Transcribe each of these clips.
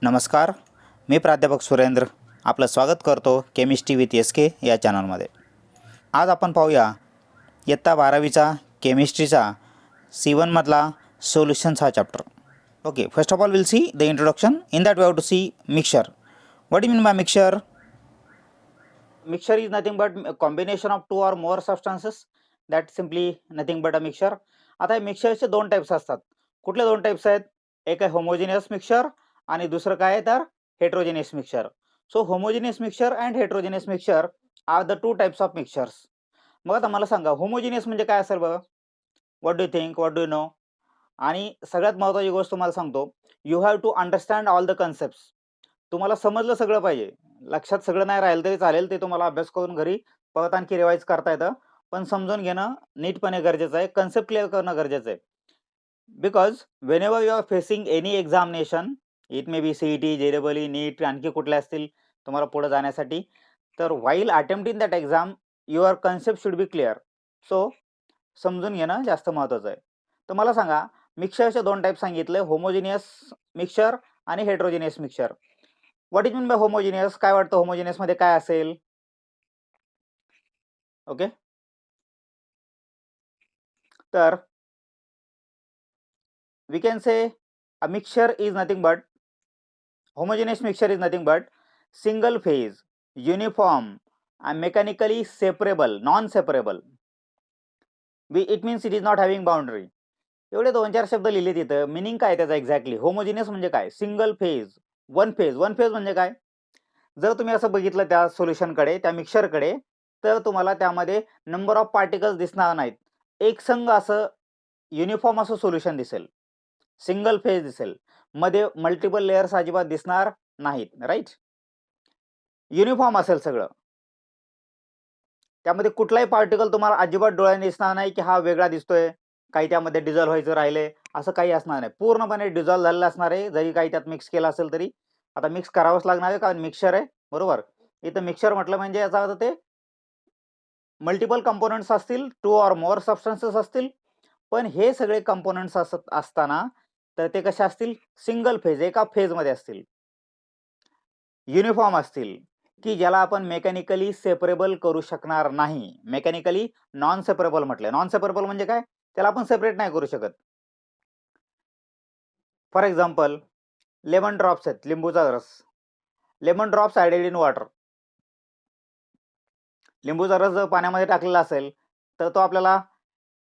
नमस्कार, मी प्राध्यापक सुरेंद्र आपलं स्वागत करतो केमिस्ट्री विथ एस के या चॅनलमध्ये. आज आपण पाहूया इयत्ता 12वीचा केमिस्ट्रीचा C1 मधला सोल्युशन्स हा chapter. Okay, first of all will see the introduction. In that we have to see mixture. What you mean by mixture? Mixture is nothing but combination of two or more substances. That simply nothing but a mixture. आता हे मिक्सचरचे दोन types असतात. कुठले दोन types आहेत? एक आहे homogeneous mixture आणि दुसरं काय आहे तर heterogeneous mixture. So homogeneous mixture and heterogeneous mixture are the two types of mixtures. मग आता मला सांगा होमोजिनियस म्हणजे काय असेल बघा. What do you think, what do you know? आणि सगळ्यात महत्त्वाची गोष्ट तुम्हाला सांगतो, you have to understand all the concepts. तुम्हाला समजलं सगळं पाहिजे. लक्षात सगळं नाही राहिलं तरी चालेल, ते तुम्हाला अभ्यास करून घरी परत आणखी रिवाईज करता येतं. पण समजून घेणं नीटपणे गरजेचं आहे. कन्सेप्ट क्लिअर करणं गरजेचं आहे. Because whenever you are facing any examination, it may be CET, JEE, NEET आणखी कुठले असतील तुम्हाला पुढे जाण्यासाठी, तर while attempting that exam your concept should be clear. सो समजून घेणं जास्त महत्त्वाचं आहे. तर मला सांगा, मिक्सचरचे दोन टाईप सांगितले, होमोजिनियस मिक्सचर आणि heterogeneous mixture. What is mean by homogeneous? काय वाटतं होमोजिनियस मध्ये काय असेल? ओके, तर we can say a mixture is nothing but, homogeneous mixture is nothing but single phase, uniform and mechanically separable, non-separable. It means it is not having boundary. एवढे दोन चार शब्द लिहिले तिथं. मिनिंग काय त्याचा एक्झॅक्टली? होमोजिनियस म्हणजे काय? Single phase, one phase. One phase म्हणजे काय? जर तुम्ही असं बघितलं त्या सोल्युशनकडे, त्या मिक्सचरकडे, तर तुम्हाला त्यामध्ये नंबर ऑफ पार्टिकल्स दिसणार नाहीत. एक संघ असं युनिफॉर्म असं सोल्युशन दिसेल, सिंगल फेज दिसेल, मध्ये मल्टिपल लेयर्स अजिबात दिसणार नाहीत. राईट, युनिफॉर्म असेल सगळं. त्यामध्ये कुठलाही पार्टिकल तुम्हाला अजिबात डोळ्याने दिसणार नाही की हा वेगळा दिसतोय, काही त्यामध्ये डिझॉल्व्ह व्हायचं राहिले, असं काही असणार नाही. पूर्णपणे डिझॉल्व्ह झालेलं असणार आहे. जरी काही त्यात मिक्स केलं असेल तरी आता मिक्स करावंच लागणार आहे, कारण मिक्सचर आहे. बरोबर, इथं मिक्सचर म्हटलं म्हणजे याचा अर्थ ते मल्टिपल कंपोनंट्स असतील, टू ऑर मोर सबस्टन्सेस असतील. पण हे सगळे कंपोनंट्स असताना तर ते कसे असतील? सिंगल फेज, एका फेजमध्ये असतील, युनिफॉर्म असतील, की ज्याला आपण मेकॅनिकली सेपरेबल करू शकणार नाही. मेकॅनिकली नॉन सेपरेबल म्हटलं. नॉन सेपरेबल म्हणजे काय? त्याला आपण सेपरेट नाही करू शकत. फॉर एक्झाम्पल, लेमन ड्रॉप्स आहेत, लिंबूचा रस. Lemon drops added in water. लिंबूचा रस जर पाण्यामध्ये टाकलेला असेल तर तो आपल्याला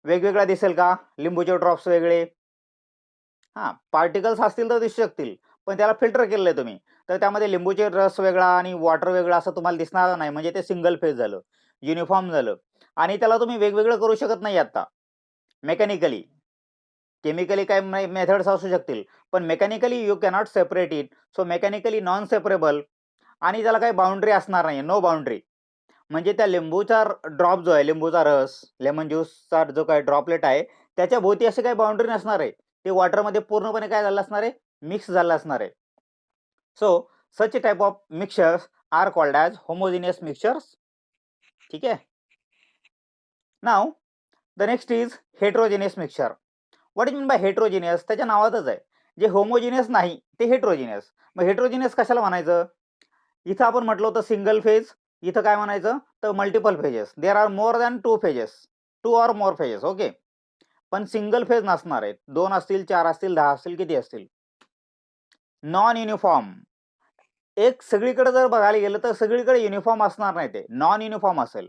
वेगवेगळा दिसेल का? लिंबूचे ड्रॉप्स वेगळे, हां, पार्टिकल्स असतील तर दिसू शकतील, पण त्याला फिल्टर केलेलं आहे तुम्ही, तर त्यामध्ये लिंबूचे रस वेगळा आणि वॉटर वेगळा असं तुम्हाला दिसणार नाही. म्हणजे ते सिंगल फेज झालं, युनिफॉर्म झालं. आणि त्याला तुम्ही वेगवेगळं करू शकत नाही आता मेकॅनिकली. केमिकली काय मेथड्स असू शकतील, पण mechanically you cannot separate it. So mechanically non separable, आणि त्याला काही बाउंड्री असणार नाही, नो बाउंड्री. म्हणजे त्या लिंबूचा ड्रॉप जो आहे, लिंबूचा रस, लेमन ज्यूसचा जो काही ड्रॉपलेट आहे, त्याच्या भोवती अशी काही बाउंड्री नसणार आहे. ते वॉटरमध्ये पूर्णपणे काय झालं असणार आहे? मिक्स झालं असणार आहे. So such type of mixtures are called as homogeneous mixtures. ठीक आहे. Now the next is heterogeneous mixture. What is mean by heterogeneous? त्याच्या नावातच आहे, जे होमोजिनियस नाही ते हेट्रोजिनियस. मग हेट्रोजिनियस कशाला म्हणायचं? इथं आपण म्हटलं होतं सिंगल फेज, इथं काय म्हणायचं तर multiple phases. There are more than two phases, to or more phases. Okay, पण सिंगल फेज नसणार आहेत. 2 असतील, 4 असतील, 10 असतील, किती असतील. Non uniform. एक सगळीकडे जर बघायला गेलं तर सगळीकडे युनिफॉर्म असणार नाही, ते नॉन युनिफॉर्म असेल.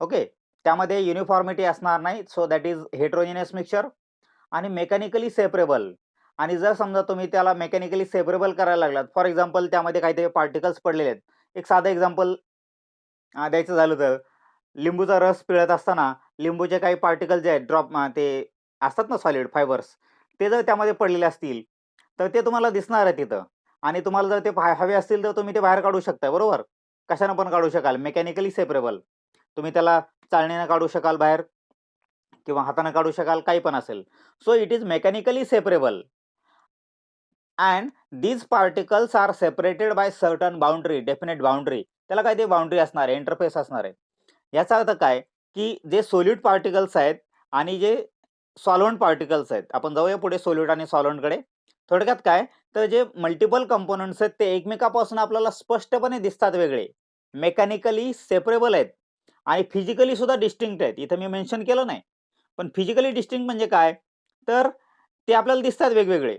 ओके, त्यामध्ये युनिफॉर्मिटी असणार नाही. So that is heterogeneous mixture. आणि मेकॅनिकली सेपरेबल. आणि जर समजा तुम्ही त्याला मेकॅनिकली सेपरेबल करायला लागलात, फॉर एक्झाम्पल त्यामध्ये काहीतरी पार्टिकल्स पडलेले आहेत. एक साधं एक्झाम्पल द्यायचं झालं तर, लिंबूचा रस पिळत असताना लिंबूचे काही पार्टिकल जे आहेत, ड्रॉप ते असतात ना सॉलिड फायबर्स, ते जर त्यामध्ये पडलेले असतील तर ते तुम्हाला दिसणार आहे तिथं. आणि तुम्हाला जर ते हवे असतील तर तुम्ही ते बाहेर काढू शकता. बरोबर, कशानं पण काढू शकाल, मेकॅनिकली सेपरेबल. तुम्ही त्याला चाळणीनं काढू शकाल बाहेर, किंवा हाताने काढू शकाल, काही पण असेल. So it is mechanically separable and these particles are separated by certain boundary, definite boundary. त्याला काय ते बाउंड्री असणार आहे, इंटरफेस असणार आहे. याचा अर्थ काय की जे सोल्यूट पार्टिकल्स आहेत आणि जे सॉल्व्हंट पार्टिकल्स आहेत, आपण जाऊया पुढे सोल्यूट आणि सॉल्व्हंटकडे. थोडक्यात काय तर जे मल्टिपल कंपोनंट्स आहेत ते एकमेकापासून आपल्याला स्पष्टपणे दिसतात वेगळे, मेकॅनिकली सेपरेबल आहेत आणि फिजिकली सुद्धा डिस्टिंक्ट आहेत. इथं मी मेन्शन केलं नाही, पण फिजिकली डिस्टिंक्ट म्हणजे काय, तर ते आपल्याला दिसतात वेगवेगळे.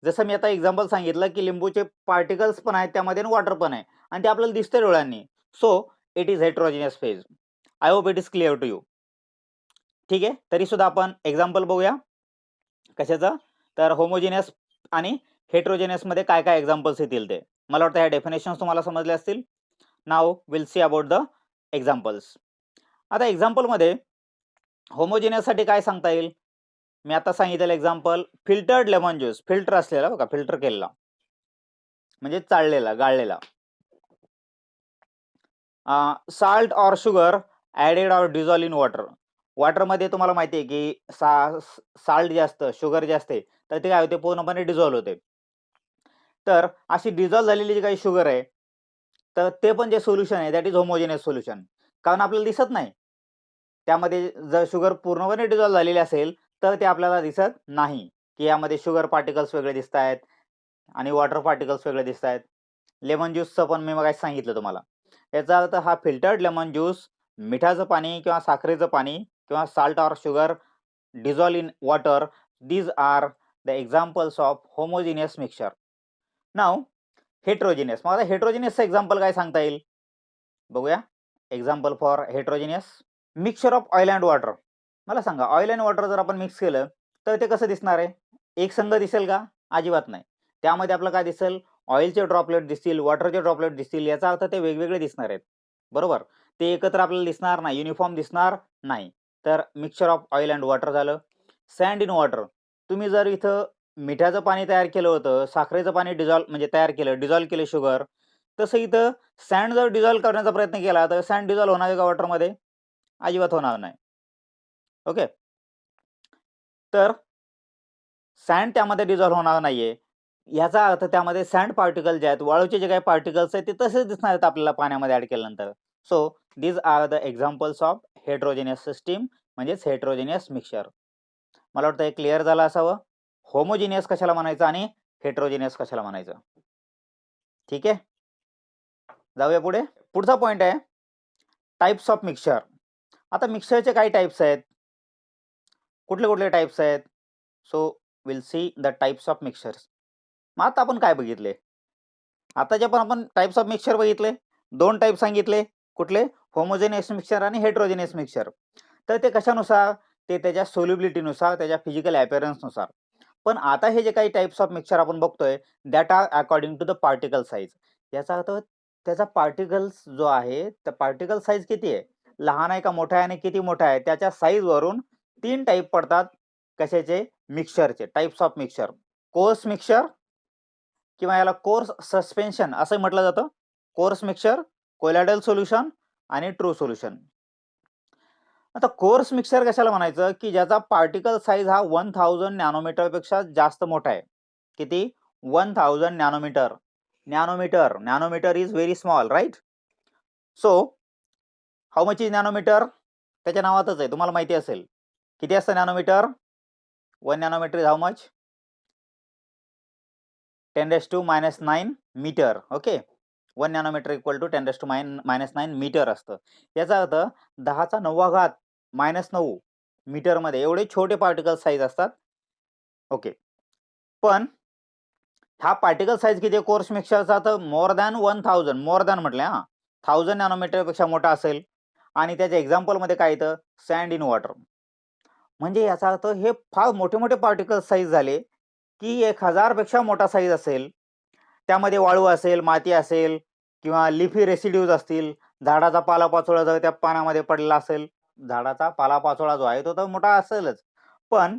जसं मी आता एक्झाम्पल सांगितलं की लिंबूचे पार्टिकल्स पण आहेत त्यामध्ये आणि वॉटर पण आहे आणि ते आपल्याला दिसते डोळ्यांनी. So it is heterogeneous phase. I hope it is clear to you. ठीक आहे, तरी सुद्धा आपण एक्झाम्पल बघूया कशाचं, तर होमोजिनियस आणि हेट्रोजिनियस मध्ये काय काय एक्झाम्पल्स येतील ते. मला वाटतं ह्या डेफिनेशन्स तुम्हाला समजले असतील. Now will see about the examples. आता एक्झाम्पल मध्ये होमोजिनियस साठी काय सांगता येईल, मी आता सांगितलेलं example filtered lemon juice, filter असलेला बघा, फिल्टर केलेला म्हणजे चाळलेला, गाळलेला. Salt or sugar added or dissolve in water. वॉटरमध्ये तुम्हाला माहिती आहे की साल्ट जे असतं, शुगर जे असते, तर ते काय होते, पूर्णपणे डिझॉल्व्ह होते. तर अशी डिझॉल्व्ह झालेली जी काही शुगर आहे, तर ते पण जे सोल्युशन आहे दॅट इज होमोजिनियस सोल्युशन. कारण आपल्याला दिसत नाही, त्यामध्ये जर शुगर पूर्णपणे डिझॉल्व्ह झालेली असेल तर ते आपल्याला दिसत नाही की यामध्ये शुगर पार्टिकल्स वेगळे दिसत आहेत आणि वॉटर पार्टिकल्स वेगळे दिसत आहेत. लेमन ज्यूसचं पण मी मगाशी सांगितलं तुम्हाला. याचा अर्थ हा फिल्टर्ड लेमन ज्यूस मिठाचं पाणी किंवा साखरेचं पाणी किंवा salt or sugar dissolve in water, these are the examples of homogeneous mixture. Now heterogeneous. मग आता हेट्रोजिनियसचं एक्झाम्पल काय सांगता येईल बघूया. Example for heterogeneous, mixture of oil and water. मला सांगा, ऑइल अँड वॉटर जर आपण मिक्स केलं तर ते कसं दिसणार आहे, एक संघ दिसेल का, अजिबात नाही. त्यामध्ये आपलं काय दिसेल, ऑइलचे ड्रॉपलेट दिसतील, वॉटरचे ड्रॉपलेट दिसतील. याचा अर्थ ते वेगवेगळे दिसणार आहेत, बरोबर. ते एकत्र आपल्याला दिसणार नाही, युनिफॉर्म दिसणार नाही. तर mixture of oil and water झालं. सँड इन वॉटर, तुम्ही जर इथं मिठाचं पाणी तयार केलं होतं, साखरेचं पाणी डिझॉल्व म्हणजे तयार केलं, डिझॉल्व केले शुगर, तसं इथं सँड जर डिझॉल्व करण्याचा प्रयत्न केला तर सँड डिझॉल्व होणार आहे का वॉटरमध्ये, अजिबात होणार नाही. ओके, तर सँड त्यामध्ये डिझॉल्व होणार नाहीये. याचा अर्थ त्यामध्ये सँड पार्टिकल जे आहेत, वाळूचे जे काही पार्टिकल्स आहेत, ते तसेच दिसणार आहेत आपल्याला पाण्यामध्ये ऍड केल्यानंतर. So these are the examples of heterogeneous system, म्हणजेच हेट्रोजिनियस मिक्सचर. मला वाटतं हे क्लिअर झालं असावं, होमोजिनियस कशाला म्हणायचं आणि हेट्रोजिनियस कशाला म्हणायचं. ठीक आहे, जाऊया पुढे. पुढचा पॉइंट आहे टाइप्स ऑफ मिक्सचर. आता मिक्सचरचे काही टाइप्स आहेत, कुठले कुठले टाइप्स आहेत. So will see the types of mixtures. मग आता आपण काय बघितले, आता जे पण आपण टाइप्स ऑफ मिक्सचर बघितले, दोन टाइप सांगितले, कुठले, होमोजेनियस मिक्सचर आणि हेट्रोजेनियस मिक्सचर. तर ते कशानुसार, ते त्याच्या सोल्युबिलिटीनुसार, त्याच्या फिजिकल अपीअरन्सनुसार. पण आता हे जे काही टाइप्स ऑफ मिक्सचर आपण बघतोय that are according to the particle size. याचा अर्थ त्याचा पार्टिकल्स जो आहे, त्या पार्टिकल साईज किती आहे, लहान आहे का मोठा आहे आणि किती मोठा आहे, त्याच्या साईज वरून तीन टाईप पडतात. कशाचे, मिक्सचरचे, types of mixture. Coarse mixture किंवा याला कोर्स सस्पेन्शन असं म्हटलं जातं. कोर्स मिक्सचर, कोलॉइडल सोल्युशन आणि ट्रू सोल्युशन. आता कोर्स मिक्सचर कशाला म्हणायचं, की ज्याचा पार्टिकल साईज हा 1000 नॅनोमीटर पेक्षा जास्त मोठा आहे. किती, 1000 nanometre. Nanometre, nanometre is very small, right. So how much is nanometre, त्याच्या नावातच आहे, तुम्हाला माहिती असेल किती असतं nanometre. 1 nanometre is how much, 10⁻⁹ metre. Okay, 1 nanometre equal to 10⁻⁹ metre असतं. याचा अर्थ 10⁻⁹ मीटर मध्ये एवढे छोटे पार्टिकल साईज असतात. ओके, पण हा पार्टिकल साईज किती, कोर्स मिक्सचरचा, तर मोर दॅन 1000, मोर दॅन म्हटले, 1000 नॅनोमीटर पेक्षा मोठा असेल. आणि त्याच्या एक्झाम्पल मध्ये काय येतं, सँड इन वॉटर. म्हणजे याचा अर्थ हे फार मोठे मोठे पार्टिकल साईज झाले की 1000 पेक्षा मोठा साईज असेल, त्यामध्ये वाळू असेल, माती असेल किंवा लिफी रेसिड्यूज असतील, झाडाचा पालापाचोळा जर त्या पाण्यामध्ये पडलेला असेल, झाडाचा पालापाचोळा जो आहे तो तर मोठा असेलच, पण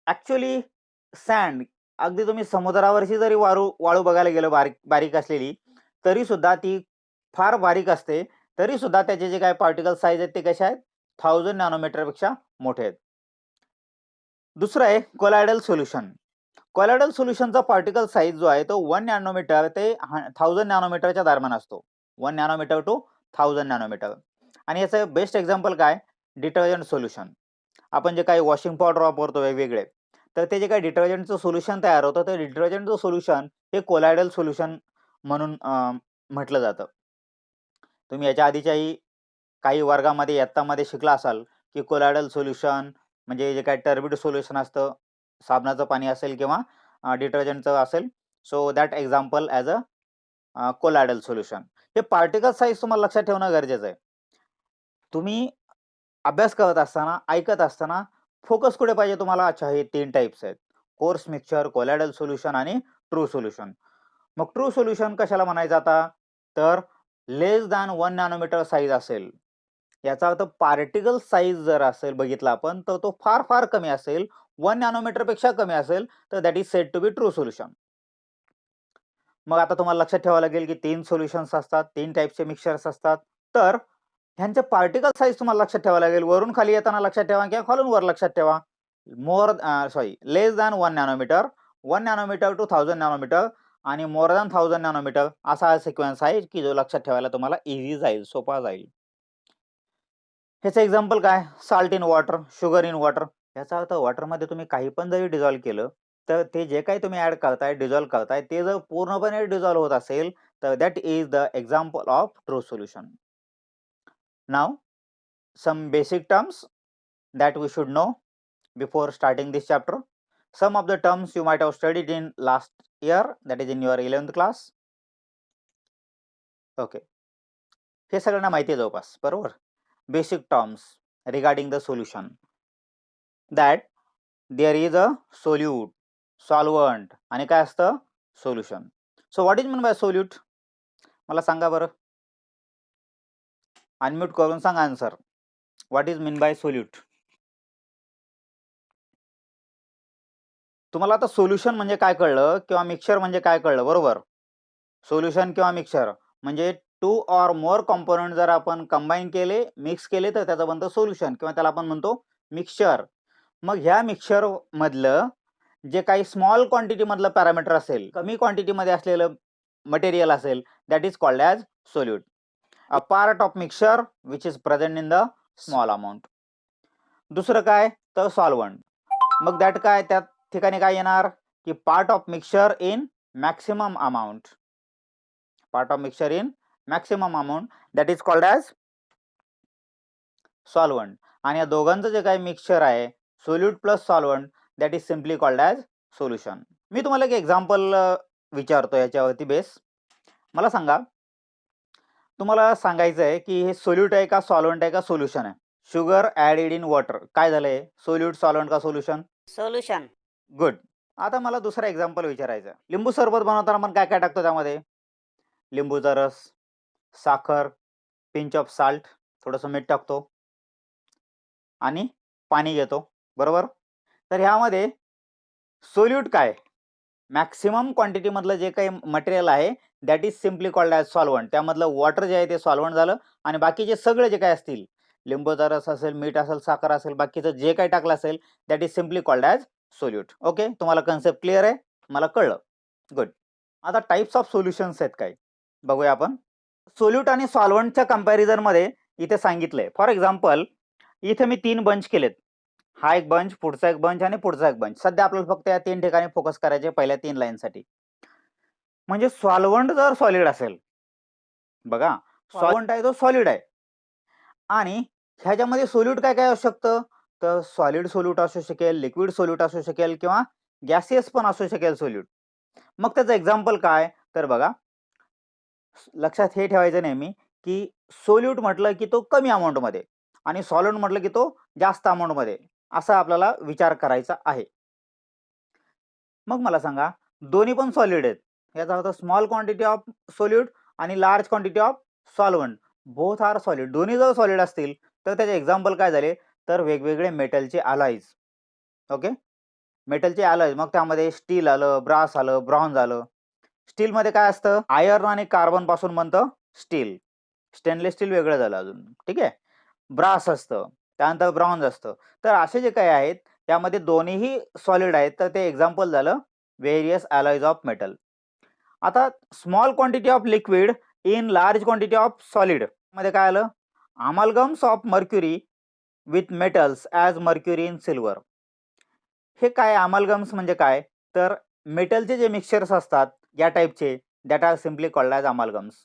ऍक्च्युअली सँड, अगदी तुम्ही समुद्रावरची जरी वाळू बघायला गेलं बारीक बारीक असलेली, तरी सुद्धा ती फार बारीक असते, तरी सुद्धा त्याचे जे काही पार्टिकल साईज आहेत ते कशा आहेत, 1000 नॅनोमीटर पेक्षा मोठे आहेत. दुसरं आहे कोलॉइडल सोल्युशन. कोलॉइडल सोल्युशनचा पार्टिकल साईज जो आहे तो 1 नॅनोमीटर ते 1000 नॅनोमीटरच्या दरम्यान असतो. 1 नॅनोमीटर टू 1000 नॅनोमीटर. आणि याचं बेस्ट एक्झाम्पल काय, डिटर्जंट सोल्युशन. आपण जे काही वॉशिंग पावडर वापरतो वेगवेगळे, तर ते जे काही डिटर्जंटचं सोल्युशन तयार होतं, ते डिटर्जंटचं सोल्युशन हे कोलॉइडल सोल्युशन म्हणून म्हटलं जातं. तुम्ही याच्या आधीच्याही काही वर्गामध्ये इयत्तामध्ये शिकला असाल, की कोलॉइडल सोल्युशन म्हणजे जे काही टर्बिड सोल्युशन असतं, साबणाचं पाणी असेल किंवा डिटर्जंटचं असेल, so that example as a colloidal solution. हे पार्टिकल साइज तुम्हाला लक्षात ठेवणं गरजेचं आहे. तुम्ही अभ्यास करत असताना, ऐकत असताना फोकस कुठे पाहिजे तुम्हाला? अच्छा, हे 3 टाइप्स आहेत. कोर्स मिक्सचर, कोलॉइडल सोल्युशन आणि ट्रू सोल्युशन. मग ट्रू सोल्युशन कशाला म्हणायचं आता? तर लेस दॅन 1 नॅनोमीटर साइज असेल. याचा अर्थ पार्टिकल साइज जर असेल बघितला आपण, तर तो फार फार कमी असेल, 1 नॅनोमीटर पेक्षा कमी असेल, तर that is said to be true solution. मग आता तुम्हाला लक्षात ठेवावं लागेल, की 3 सोल्युशन्स असतात, 3 टाइपचे मिक्सचर्स असतात. तर ह्यांचे पार्टिकल साइज तुम्हाला लक्षात ठेवावं लागेल. वरून खाली येताना लक्षात ठेवा किंवा खालून वर लक्षात ठेवा. Less than 1 nanometre, 1 nanometre to 1000 nanometre आणि मोर दॅन 1000 नॅनोमीटर असा हा सिक्वेन्स आहे, की जो लक्षात ठेवायला तुम्हाला इझी जाईल, सोपा जाईल. ह्याचं एक्झाम्पल काय? Salt in water, sugar in water. याचा अर्थ वॉटरमध्ये तुम्ही काही पण जरी डिझॉल्व्ह केलं, तर ते जे काही तुम्ही ॲड करताय, डिझॉल्व्ह करताय, ते जर पूर्णपणे डिझॉल्व्ह होत असेल, तर that is the example of true solution. Now some basic terms that we should know before starting this chapter. Some of the terms you might have studied in last year, that is in your 11th class. Okay. हे सगळ्यांना माहिती आहे जवळपास, बरोबर? Basic terms regarding the solution. That there is a solute, solvent आणि काय असतं? Solution. So what is mean by solute? मला सांगा बरं. अनम्यूट करून सांगा answer. What is mean by solute? तुम्हाला आता सोल्युशन म्हणजे काय कळलं किंवा मिक्सचर म्हणजे काय कळलं, बरोबर? सोल्युशन किंवा मिक्सचर म्हणजे 2 ऑर मोर कॉम्पोनंट जर आपण कंबाईन केले, मिक्स केले, तर त्याचं बनतं सोल्युशन किंवा त्याला आपण म्हणतो मिक्सचर. मग ह्या मिक्सचर मधलं जे काही स्मॉल क्वांटिटी मधलं पॅरामीटर असेल, कमी क्वांटिटीमध्ये असलेलं मटेरियल असेल, that is called as solute. A part of mixture which is present in the small amount. दुसरं काय? तर सॉल्वंट. मग दॅट काय? त्या ठिकाणी काय येणार? की part of mixture in maximum amount. Part of mixture in maximum amount, that is called as solvent. आणि या दोघांचं जे काही मिक्सचर आहे, solute plus solvent, that is simply called as solution. मी तुम्हाला एक एक्झाम्पल विचारतो याच्यावरती बेस. मला सांगा, तुम्हाला सांगायचं आहे की हे सोल्यूट आहे का सॉल्वंट आहे का सोल्युशन आहे? शुगर ॲडेड इन वॉटर काय झालंय? सोल्यूट, सॉल्वंट का सोल्युशन? सोल्युशन. गुड. आता मला दुसरा एक्झाम्पल विचारायचं. लिंबू सरबत बनवताना आपण काय काय टाकतो त्यामध्ये? लिंबूचा रस, साखर, पिंच ऑफ साल्ट, थोडंसं मीठ टाकतो आणि पाणी घेतो, बरोबर? तर ह्यामध्ये सोल्यूट काय? मॅक्सिमम क्वांटिटी मधलं जे काही मटेरियल आहे, that is simply called as solvent. त्यामधलं वॉटर जे आहे ते सॉल्वंट झालं आणि बाकीचे सगळे जे काही असतील, लिंबूचा रस असेल, मीठ असेल, साखर असेल, बाकीचं जे काही टाकलं असेल, that is simply called as solute. Okay, तुम्हाला कन्सेप्ट क्लिअर आहे? मला कळलं. गुड. आता टाइप्स ऑफ सोल्युशन्स आहेत काय, बघूया आपण. सोल्यूट आणि सॉल्वंटच्या कंपॅरिझनमध्ये इथे सांगितलंय. फॉर एक्झाम्पल, इथे मी 3 बंच केलेत. हा एक बंच, पुढचा एक बंच आणि पुढचा एक बंच. सध्या आपल्याला फक्त या 3 ठिकाणी फोकस करायचे पहिल्या 3 लाईनसाठी. म्हणजे सॉल्वंट जर सॉलिड असेल, बघा, सॉल्वंट आहे तो सॉलिड आहे आणि ह्याच्यामध्ये सोल्यूट काय काय असू शकतं? तर सॉलिड सोल्यूट असू शकेल, लिक्विड सोल्यूट असू शकेल किंवा गॅसियस पण असू शकेल सोल्यूट. मग त्याचं एक्झाम्पल काय? तर बघा, लक्षात हे ठेवायचं नेहमी की सोल्यूट म्हटलं की तो कमी अमाऊंटमध्ये आणि सॉलिड म्हटलं की तो जास्त अमाऊंटमध्ये, असा आपल्याला विचार करायचा आहे. मग मला सांगा, दोन्ही पण सॉलिड आहेत. याचा अर्थ स्मॉल क्वांटिटी ऑफ सोल्यूट आणि large quantity of solvent, both are solid. दोन्ही जर सॉलिड असतील तर त्याचे एक्झाम्पल काय झाले? तर वेगवेगळे मेटलचे अलॉयज. ओके, मेटलचे अलॉयज. मग त्यामध्ये स्टील आलं, ब्रास आलं, ब्रॉन्झ आलं. स्टीलमध्ये काय असतं? आयर्न आणि कार्बन पासून बनतं स्टील. स्टेनलेस स्टील वेगळं झालं अजून, ठीक आहे. ब्रास असतं, त्यानंतर ब्रॉन्झ असतं. तर असे जे काही आहेत त्यामध्ये दोन्हीही सॉलिड आहेत, तर ते एक्झाम्पल झालं व्हेरियस अलॉयज ऑफ मेटल. आता small quantity of liquid in large quantity of solid मध्ये काय आलं? Amalgams of mercury with metals as mercury in silver. हे काय अमालगम्स म्हणजे काय, तर मेटलचे जे मिक्सचर्स असतात या टाईपचे, that are simply called as amalgams.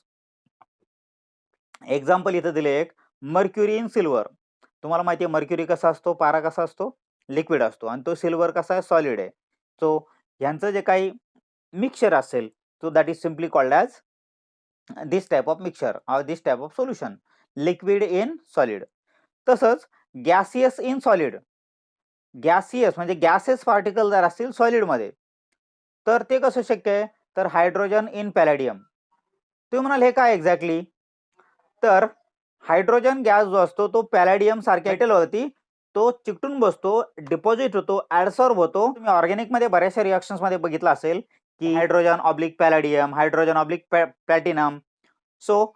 Example इथं दिले एक, मर्क्युरी इन सिल्वर. तुम्हाला माहिती आहे मर्क्युरी कसा असतो, पारा कसा असतो, लिक्विड असतो, आणि तो सिल्वर कसा आहे, सॉलिड आहे. सो ह्यांचं जे काही मिक्सचर असेल, so that is simply called as this type of mixture or this type of solution, liquid in solid. तसंच गॅसियस इन सॉलिड. गॅसियस म्हणजे गॅसेस पार्टिकल जर असतील सॉलिडमध्ये, तर ते कसं शक्य आहे, तर हायड्रोजन इन पॅलेडियम. तुम्ही म्हणाल हे काय एक्झॅक्टली, तर हायड्रोजन गॅस जो असतो तो पॅलेडियम सारख्या मेटलवरती तो चिकटून बसतो, डिपॉझिट होतो, ॲडसॉर्ब होतो. तुम्ही ऑर्गॅनिकमध्ये बऱ्याचशा रिॲक्शन्समध्ये बघितलं असेल की hydrogen oblique palladium, hydrogen oblique platinum. So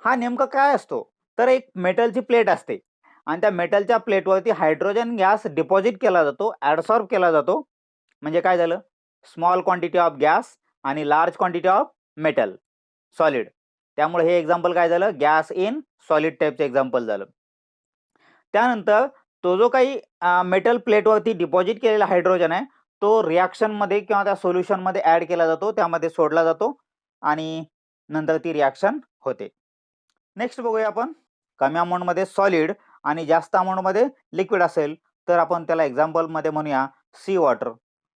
हा नेमका काय असतो, तर एक मेटलची प्लेट असते आणि त्या मेटलच्या प्लेटवरती हायड्रोजन गॅस डिपॉझिट केला जातो, ॲडसॉर्ब केला जातो. म्हणजे काय झालं, स्मॉल क्वांटिटी ऑफ गॅस आणि large quantity of metal solid. त्यामुळे हे एक्झाम्पल काय झालं, गॅस इन सॉलिड टाईपचं एक्झाम्पल झालं. त्यानंतर तो जो काही मेटल प्लेटवरती डिपॉझिट केलेला हायड्रोजन आहे तो रिॲक्शनमध्ये किंवा त्या सोल्युशनमध्ये ॲड केला जातो, त्यामध्ये सोडला जातो आणि नंतर ती रिॲक्शन होते. नेक्स्ट बघूया आपण, कमी अमाऊंटमध्ये सॉलिड आणि जास्त अमाऊंटमध्ये लिक्विड असेल तर आपण त्याला एक्झाम्पलमध्ये म्हणूया sea water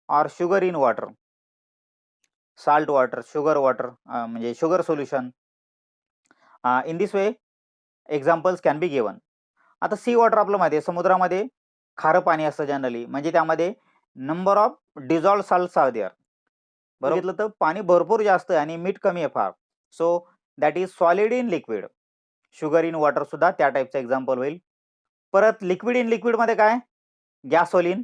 or sugar in water, salt water, sugar water म्हणजे sugar solution. In this way examples can be given. आता सी वॉटर आपलं माहिती आहे, समुद्रामध्ये खारं पाणी असतं जनरली, म्हणजे त्यामध्ये number of dissolve salts are there. बघितलं तर पाणी भरपूर जास्त आहे आणि मीठ कमी आहे फार. So that is solid in liquid. Sugar in water सुद्धा त्या टाईपचं एक्झाम्पल होईल. परत लिक्विड इन लिक्विडमध्ये काय, गॅसोलिन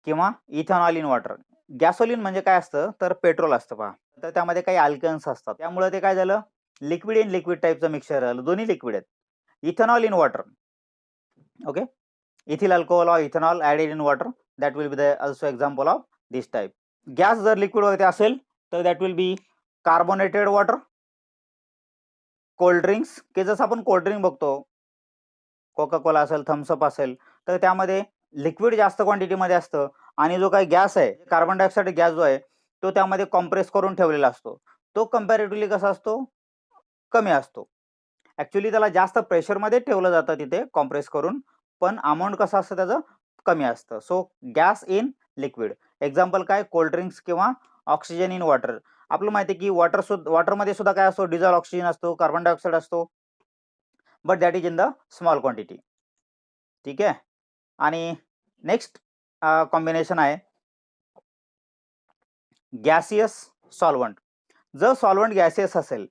किंवा इथेनॉल इन वॉटर. गॅसोलिन म्हणजे काय असतं, तर पेट्रोल असतं पहा, तर त्यामध्ये काही अल्कन्स असतात, त्यामुळे ते काय झालं, लिक्विड इन लिक्विड टाईपचं मिक्सचर झालं, दोन्ही लिक्विड आहेत. Ethanol in water, okay, ethyl alcohol or ethanol added in water, that will be the also example of this type. Gas जर लिक्विड वरती असेल तर that will be carbonated water. Cold drinks, की जसं आपण कोल्ड ड्रिंक बघतो, Coca Cola असेल, Thums Up असेल, तर त्यामध्ये लिक्विड जास्त क्वांटिटीमध्ये असतं आणि जो काही गॅस आहे, कार्बन डायऑक्साईड गॅस जो आहे तो त्यामध्ये कॉम्प्रेस करून ठेवलेला असतो, तो कम्पॅरेटिव्हली कसा असतो, कमी असतो. ॲक्च्युली त्याला जास्त प्रेशरमध्ये ठेवलं जातं तिथे कॉम्प्रेस करून, पण अमाऊंट कसं असतं त्याचं कमी असतं. So gas in liquid example काय, कोल्ड ड्रिंक्स किंवा ऑक्सिजन इन वॉटर. आपलं माहिती आहे की वॉटरमध्ये सुद्धा काय असतो, डिझॉल्व ऑक्सिजन असतो, कार्बन डायऑक्साईड असतो, but that is in the small quantity. ठीक आहे. आणि नेक्स्ट कॉम्बिनेशन आहे गॅसियस सॉल्वंट. जर सॉल्वंट गॅसियस असेल,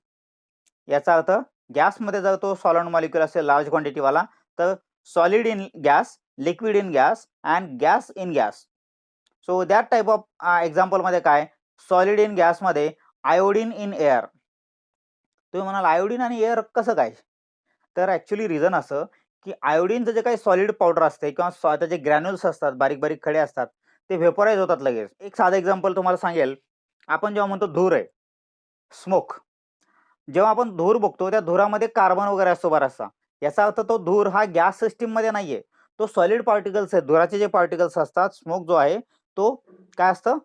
याचा अर्थ गॅसमध्ये जर तो सॉलिड मॉलिक्युल असेल लार्ज क्वांटिटीवाला, तर solid in gas, liquid in gas and gas in gas. So that type of एक्झाम्पलमध्ये काय, सॉलिड इन गॅसमध्ये आयोडीन इन एअर. तुम्ही म्हणाल आयोडीन आणि एअर कसं काय, तर ॲक्च्युली रिझन असं की आयोडीनचं जे काही सॉलिड पावडर असते किंवा त्याचे ग्रॅन्युल्स असतात, बारीक बारीक खडे असतात, ते व्हेपोराइज होतात लगेच. एक साधं एक्झाम्पल तुम्हाला सांगेल, आपण जेव्हा म्हणतो धूर आहे, स्मोक, जेव्हा आपण धूर बघतो त्या धुरामध्ये कार्बन वगैरे असतो बराचसा, याचा अर्थ तो धूर हा गॅस सिस्टीममध्ये नाहीये, तो सॉलिड पार्टिकल्स आहेत. धुराचे जे पार्टिकल्स असतात, स्मोक जो आहे तो काय असतं,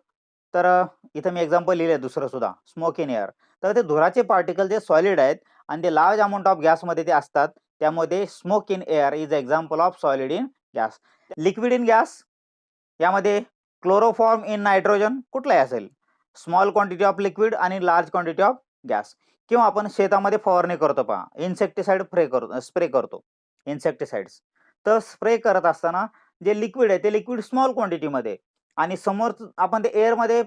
तर इथं मी एक्झाम्पल लिहिलंय दुसरं सुद्धा, स्मोक इन एअर. तर ते धुराचे पार्टिकल जे सॉलिड आहेत आणि ते लार्ज अमाऊंट ऑफ गॅसमध्ये ते असतात, त्यामध्ये smoke in air is example of solid in gas. Liquid in gas, यामध्ये क्लोरोफॉर्म इन नायट्रोजन कुठलाही असेल, स्मॉल क्वांटिटी ऑफ लिक्विड आणि लार्ज क्वांटिटी ऑफ गॅस. किंवा आपण शेतामध्ये फवारणी करतो पहा, इन्सेक्टिसाइड स्प्रे करतो, इन्सेक्टिसाइड्स. तर स्प्रे करत असताना जे लिक्विड आहे ते लिक्विड स्मॉल क्वांटिटीमध्ये आणि समोर आपण ते एअरमध्ये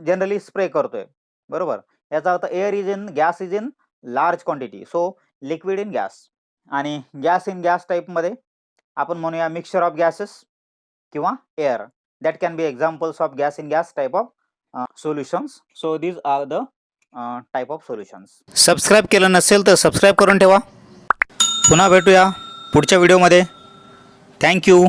जनरली स्प्रे करतोय, बरोबर. याचा अर्थ air is in, gas is in large quantity. So liquid in gas. आणि गॅस इन गॅस टाईपमध्ये आपण म्हणूया मिक्सचर ऑफ गॅसेस किंवा air, that can be examples of gas in gas type of solutions. So these are the type of solutions. Subscribe केलं नसेल तर subscribe करून ठेवा. पुन्हा भेटूया पुढच्या व्हिडिओमध्ये. थँक्यू.